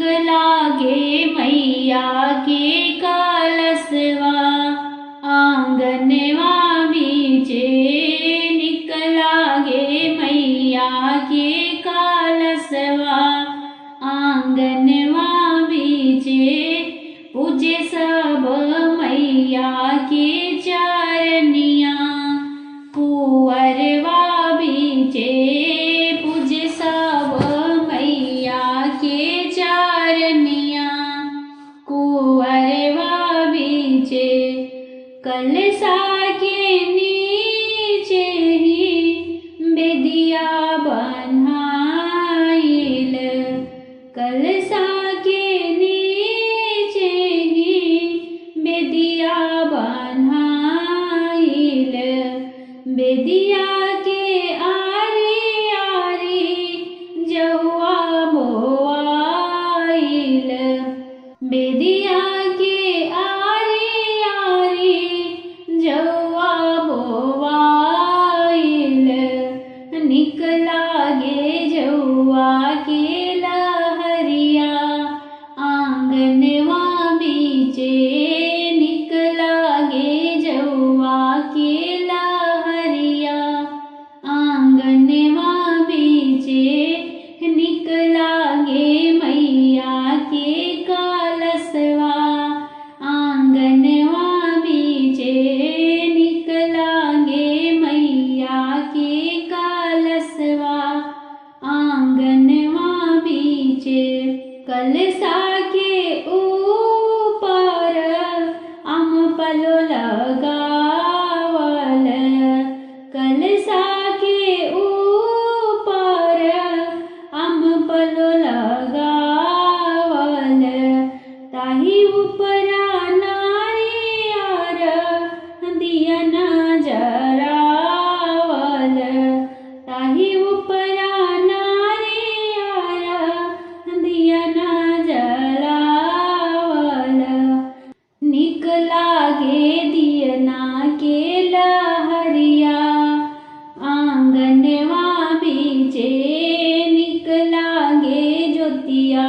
निक लागे मैया के कलशवा आंगनवा बीचे। निक लागे मैया के कलशवा आंगनवा बीचे। पूजे सब मैया के चरनिया कुंवरवा बीचे। पूजे सब मैया के चरनिया कुंवरवा बीचे। कलशा के नीचे ही बेदिया बन्हाइल। कलशा के नीचे ही बेदिया बन्हाइल। बेदिया के आरी आरी जौआ बोआइल। बेदिया के आरी आरी जौआ बोआइल। निक लागे जौआ के लहरिया आंगनवा बीचे। निक लागे जौआ के लहरिया आंगनवा बीचे। निक लागे मैया के कलशवा आंगनवा बीचे। निक लागे मैया के कलशवा आंगनवा बीचे। कलशा के ऊपर अम्पलो लगावल। कलशा के ऊपर अम्पलो लगावल। ताही ऊपरा नारियर दिया न जरावल। ताही ऊपरा नारियर दिया न जरावल। निक लागे दियना के लहरिया आंगनवा बीचे। निक लागे ज्योतिया